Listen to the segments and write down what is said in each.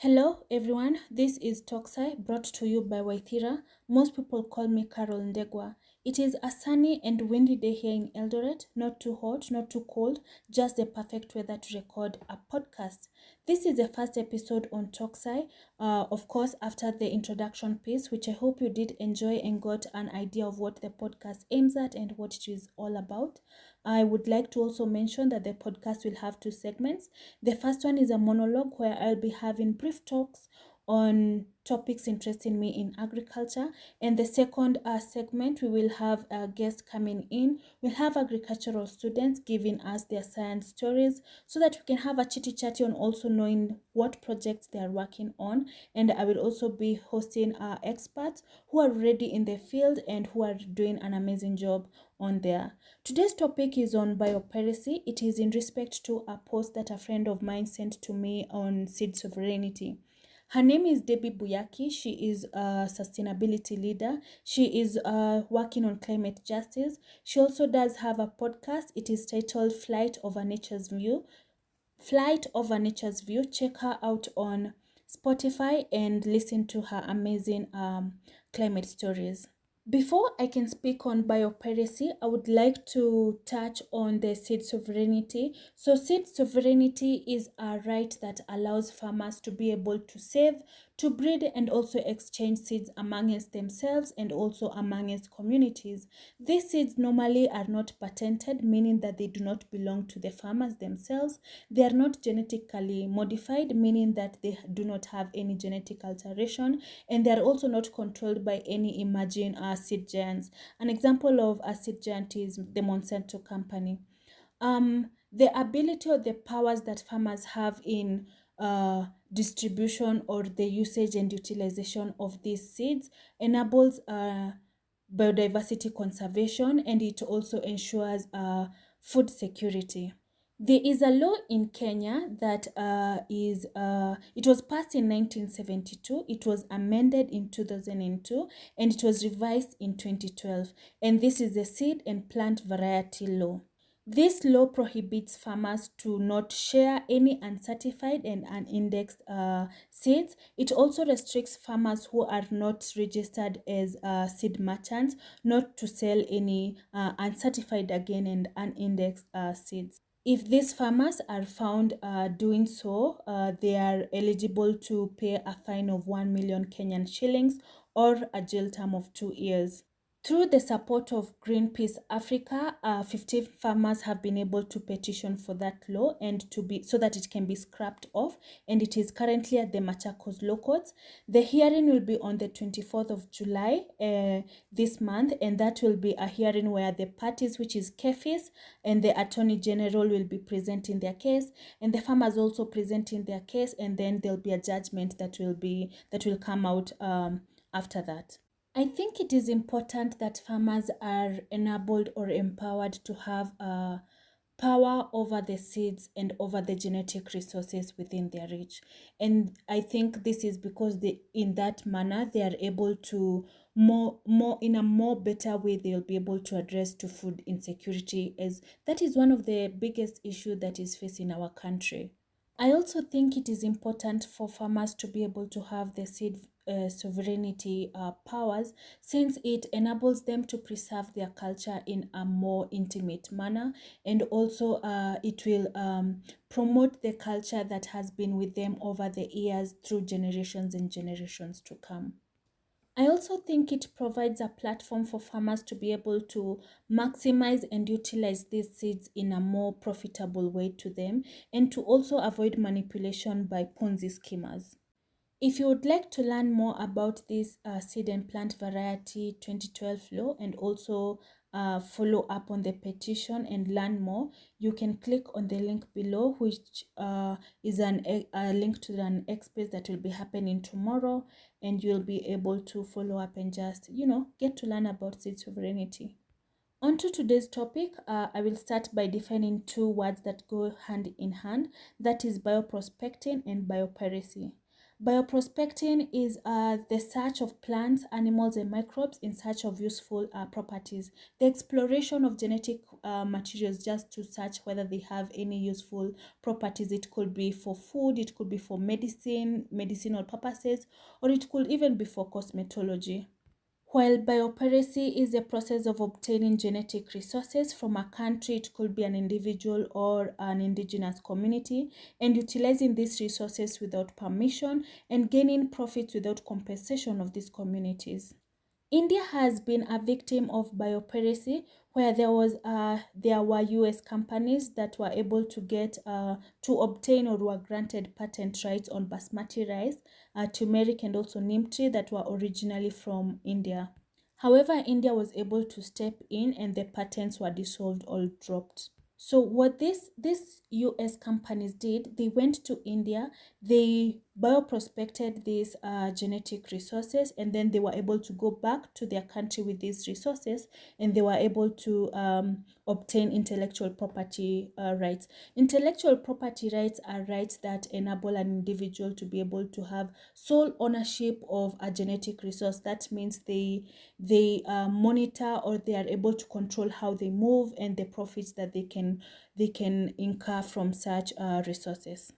Hello everyone, this is Toxai brought to you by Waithira. Most people call me Carol Ndegwa. It is a sunny and windy day here in Eldoret, not too hot, not too cold, just the perfect weather to record a podcast. This is the first episode on Toxai, of course, after the introduction piece, which I hope you did enjoy and got an idea of what the podcast aims at and what it is all about. I would like to also mention that the podcast will have two segments. The first one is a monologue where I'll be having brief talks on topics interesting me in agriculture. And the second segment, we will have a guest coming in. We'll have agricultural students giving us their science stories so that we can have a chitty chatty on also knowing what projects they are working on. And I will also be hosting experts who are already in the field and who are doing an amazing job on there. Today's topic is on biopiracy. It is in respect to a post that a friend of mine sent to me on seed sovereignty. Her name is Debbie Buyaki. She is a sustainability leader. She is working on climate justice. She also does have a podcast. It is titled Flight Over Nature's View. Flight Over Nature's View. Check her out on Spotify and listen to her amazing climate stories. Before I can speak on biopiracy, I would like to touch on the seed sovereignty. So seed sovereignty is a right that allows farmers to be able to save, to breed and also exchange seeds amongst themselves and also amongst communities. These seeds normally are not patented, meaning that they do not belong to the farmers themselves. They are not genetically modified, meaning that they do not have any genetic alteration, and they are also not controlled by any emerging seed giants. An example of a seed giant is the Monsanto company. The ability or the powers that farmers have in distribution or the usage and utilization of these seeds enables biodiversity conservation, and it also ensures food security. There is a law in Kenya that it was passed in 1972, it was amended in 2002, and it was revised in 2012. And this is the Seed and Plant Variety Law. This law prohibits farmers to not share any uncertified and unindexed seeds. It also restricts farmers who are not registered as seed merchants not to sell any uncertified again and unindexed seeds. If these farmers are found doing so, they are eligible to pay a fine of 1 million Kenyan shillings or a jail term of 2 years. Through the support of Greenpeace Africa, 15 farmers have been able to petition for that law and to be so that it can be scrapped off, and it is currently at the Machakos Law Courts. The hearing will be on the 24th of July this month, and that will be a hearing where the parties, which is KEFIS and the Attorney General, will be presenting their case, and the farmers also presenting their case, and then there'll be a judgment that will come out after that. I think it is important that farmers are enabled or empowered to have power over the seeds and over the genetic resources within their reach. And I think this is because in that manner they are able to more in a more better way they'll be able to address to food insecurity, as that is one of the biggest issue that is facing our country. I also think it is important for farmers to be able to have the seed sovereignty powers, since it enables them to preserve their culture in a more intimate manner, and also it will promote the culture that has been with them over the years through generations and generations to come. I also think it provides a platform for farmers to be able to maximize and utilize these seeds in a more profitable way to them, and to also avoid manipulation by Ponzi schemers. If you would like to learn more about this seed and plant variety 2012 law, and also follow up on the petition and learn more, you can click on the link below, which is a link to an Xspace that will be happening tomorrow, and you'll be able to follow up and just, get to learn about seed sovereignty. On to today's topic, I will start by defining two words that go hand in hand, that is bioprospecting and biopiracy. Bioprospecting is the search of plants, animals, and microbes in search of useful properties. The exploration of genetic materials just to search whether they have any useful properties. It could be for food, it could be for medicine, medicinal purposes, or it could even be for cosmetology. While biopiracy is the process of obtaining genetic resources from a country, it could be an individual or an indigenous community, and utilizing these resources without permission and gaining profits without compensation of these communities. India has been a victim of biopiracy, where there were US companies that were able to get to obtain or were granted patent rights on basmati rice, turmeric, and also neem tree that were originally from India. However, India was able to step in and the patents were dissolved or dropped. So what these US companies did, they went to India, they bioprospected these genetic resources, and then they were able to go back to their country with these resources, and they were able to obtain intellectual property rights. Intellectual property rights are rights that enable an individual to be able to have sole ownership of a genetic resource. That means they monitor, or they are able to control how they move and the profits that they can incur from such resources.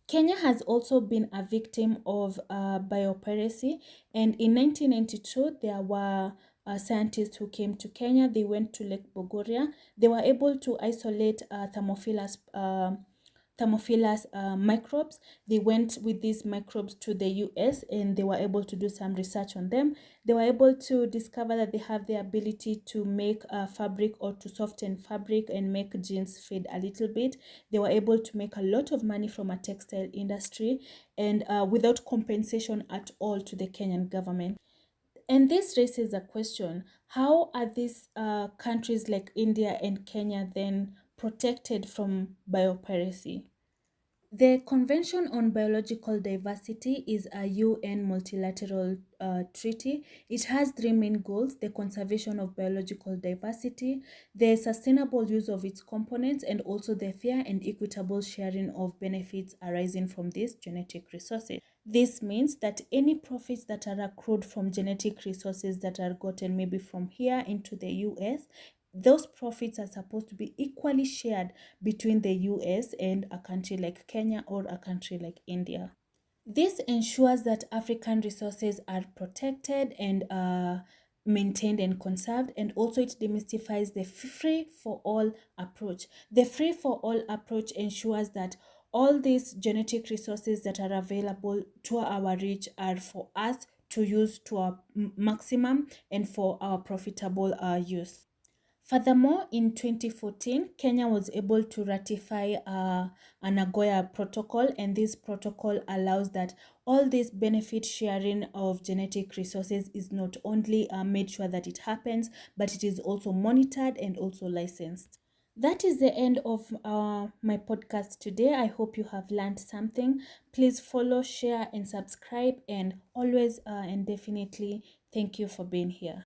Kenya has also been a victim of biopiracy, and in 1992 there were scientists who came to Kenya. They went to Lake Bogoria. They were able to isolate Thermophilus microbes. They went with these microbes to the US and they were able to do some research on them. They were able to discover that they have the ability to make fabric, or to soften fabric and make jeans fade a little bit. They were able to make a lot of money from a textile industry, and without compensation at all to the Kenyan government. And this raises a question: how are these countries like India and Kenya then protected from biopiracy? The Convention on Biological Diversity is a UN multilateral treaty. It has three main goals: the conservation of biological diversity, the sustainable use of its components, and also the fair and equitable sharing of benefits arising from these genetic resources. This means that any profits that are accrued from genetic resources that are gotten maybe from here into the US, those profits are supposed to be equally shared between the US and a country like Kenya or a country like India. This ensures that African resources are protected and maintained and conserved, and also it demystifies the free for all approach. The free for all approach ensures that all these genetic resources that are available to our reach are for us to use to our maximum and for our profitable use. Furthermore, in 2014, Kenya was able to ratify a Nagoya Protocol, and this protocol allows that all this benefit sharing of genetic resources is not only made sure that it happens, but it is also monitored and also licensed. That is the end of my podcast today. I hope you have learned something. Please follow, share, and subscribe, and always and definitely thank you for being here.